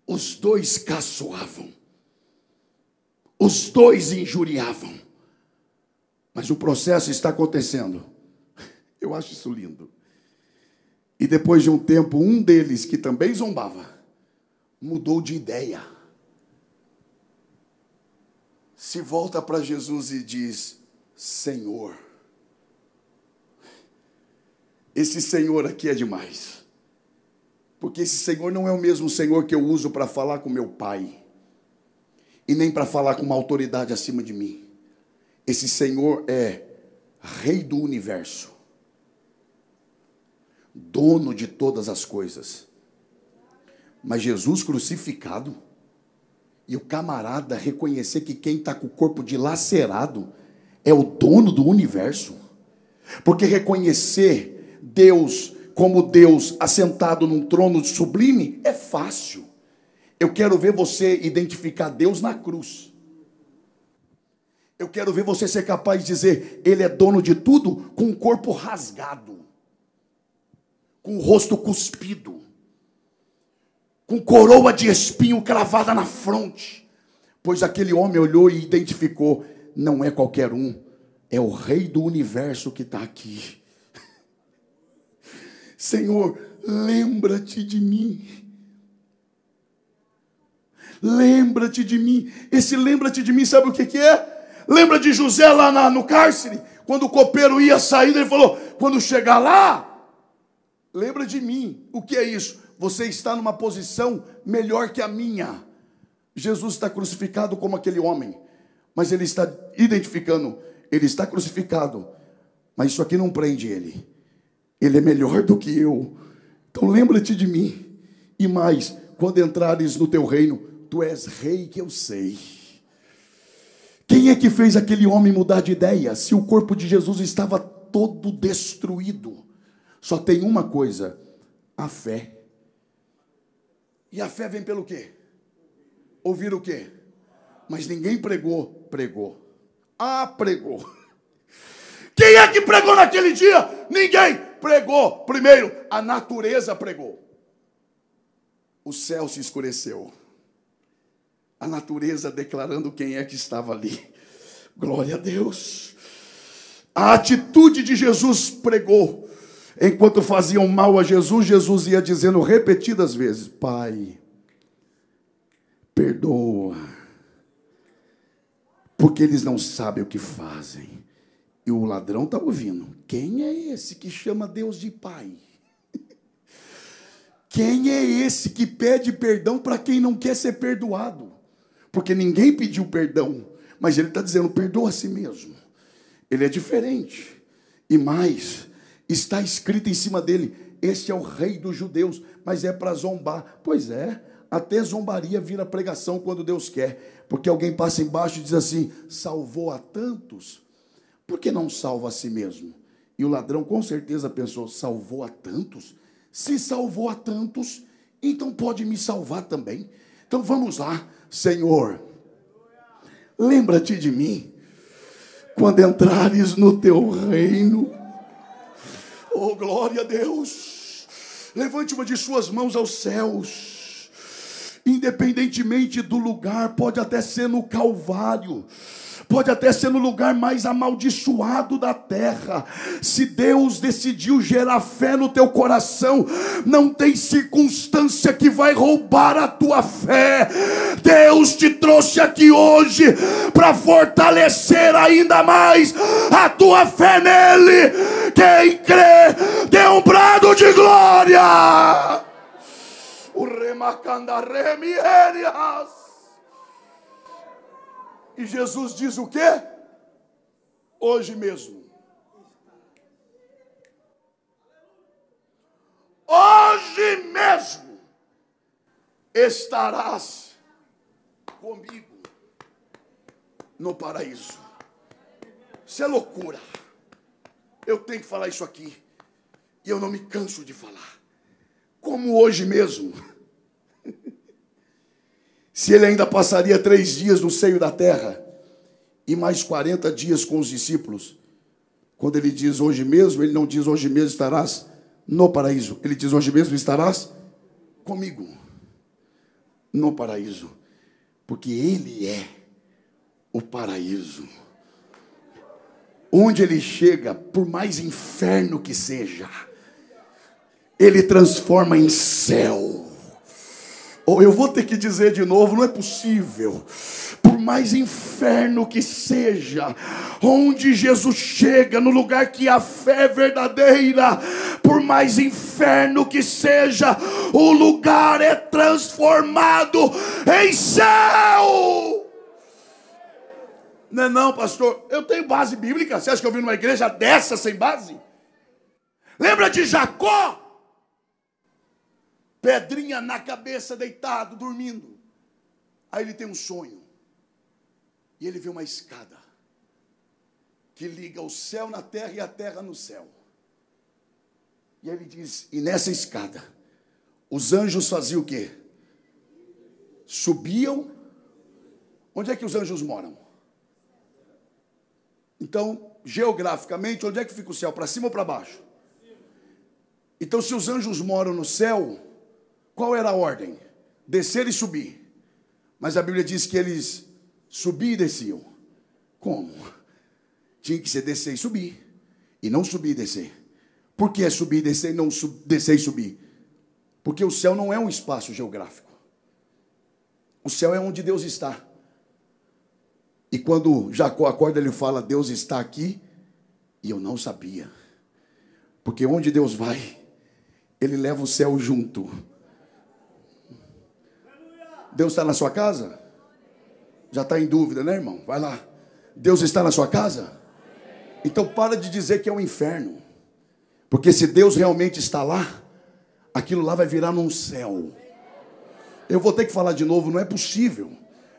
os dois caçoavam. Os dois injuriavam. Mas o processo está acontecendo. Eu acho isso lindo. E depois de um tempo, um deles, que também zombava, mudou de ideia. Se volta para Jesus e diz: Senhor, esse Senhor aqui é demais. Porque esse Senhor não é o mesmo Senhor que eu uso para falar com meu pai. E nem para falar com uma autoridade acima de mim. Esse Senhor é Rei do universo. Dono de todas as coisas. Mas Jesus crucificado, e o camarada reconhecer que quem está com o corpo dilacerado é o dono do universo. Porque reconhecer Deus como Deus assentado num trono sublime é fácil. Eu quero ver você identificar Deus na cruz. Eu quero ver você ser capaz de dizer: Ele é dono de tudo, com o corpo rasgado, com o rosto cuspido, com coroa de espinho cravada na fronte. Pois aquele homem olhou e identificou: não é qualquer um, é o Rei do universo que está aqui. Senhor, lembra-te de mim. Lembra-te de mim. Esse lembra-te de mim, sabe o que é? Lembra de José lá no cárcere? Quando o copeiro ia sair, ele falou: quando chegar lá, lembra de mim. O que é isso? Você está numa posição melhor que a minha. Jesus está crucificado como aquele homem, mas ele está identificando: ele está crucificado, mas isso aqui não prende ele. Ele é melhor do que eu. Então lembra-te de mim. E mais, quando entrares no teu reino, tu és rei, que eu sei. Quem é que fez aquele homem mudar de ideia? Se o corpo de Jesus estava todo destruído. Só tem uma coisa: a fé. E a fé vem pelo quê? Ouvir o quê? Mas ninguém pregou. Pregou. Pregou. Quem é que pregou naquele dia? Ninguém. Pregou. Primeiro, a natureza pregou. O céu se escureceu. A natureza declarando quem é que estava ali. Glória a Deus. A atitude de Jesus pregou. Enquanto faziam mal a Jesus, Jesus ia dizendo repetidas vezes: Pai, perdoa, porque eles não sabem o que fazem. E o ladrão está ouvindo: quem é esse que chama Deus de Pai? Quem é esse que pede perdão para quem não quer ser perdoado? Porque ninguém pediu perdão, mas ele está dizendo: perdoa a si mesmo. Ele é diferente. E mais, está escrito em cima dele: este é o rei dos judeus. Mas é para zombar. Pois é, até zombaria vira pregação quando Deus quer. Porque alguém passa embaixo e diz assim: salvou a tantos, por que não salva a si mesmo? E o ladrão com certeza pensou: salvou a tantos? Se salvou a tantos, então pode me salvar também. Então vamos lá. Senhor, lembra-te de mim quando entrares no teu reino. Oh, glória a Deus. Levante uma de suas mãos aos céus. Independentemente do lugar, pode até ser no Calvário, pode até ser no lugar mais amaldiçoado da terra. Se Deus decidiu gerar fé no teu coração, não tem circunstância que vai roubar a tua fé. Deus te trouxe aqui hoje para fortalecer ainda mais a tua fé nele. Quem crê, dê um brado de glória. O remacandaremierias. E Jesus diz o quê? Hoje mesmo. Hoje mesmo estarás comigo no paraíso. Isso é loucura. Eu tenho que falar isso aqui. E eu não me canso de falar. Como hoje mesmo. se ele ainda passaria 3 dias no seio da terra e mais 40 dias com os discípulos. Quando ele diz hoje mesmo, ele não diz hoje mesmo estarás no paraíso. Ele diz hoje mesmo estarás comigo no paraíso. Porque ele é o paraíso. Onde ele chega, por mais inferno que seja, ele transforma em céu. Ou eu vou ter que dizer de novo, não é possível. Por mais inferno que seja, onde Jesus chega, no lugar que a fé é verdadeira, por mais inferno que seja, o lugar é transformado em céu. Não é não, pastor, eu tenho base bíblica. Você acha que eu vim numa igreja dessa sem base? Lembra de Jacó? Pedrinha na cabeça, deitado, dormindo. Aí ele tem um sonho. E ele vê uma escada que liga o céu na terra e a terra no céu. E aí ele diz, e nessa escada, os anjos faziam o quê? Subiam. Onde é que os anjos moram? Então, geograficamente, onde é que fica o céu? Para cima ou para baixo? Então, se os anjos moram no céu, qual era a ordem? Descer e subir. Mas a Bíblia diz que eles subiam e desciam. Como? Tinha que ser descer e subir. E não subir e descer. Por que é subir e descer e não descer e subir? Porque o céu não é um espaço geográfico. O céu é onde Deus está. E quando Jacó acorda, ele fala, Deus está aqui. E eu não sabia. Porque onde Deus vai, ele leva o céu junto. Deus está na sua casa? Já está em dúvida, né, irmão? Vai lá. Deus está na sua casa? Então para de dizer que é um inferno. Porque se Deus realmente está lá, aquilo lá vai virar num céu. Eu vou ter que falar de novo, não é possível.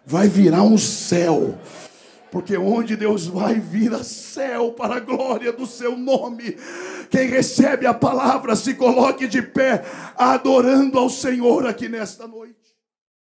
Vai virar um céu. Porque onde Deus vai, vira céu para a glória do seu nome. Quem recebe a palavra, se coloque de pé, adorando ao Senhor aqui nesta noite.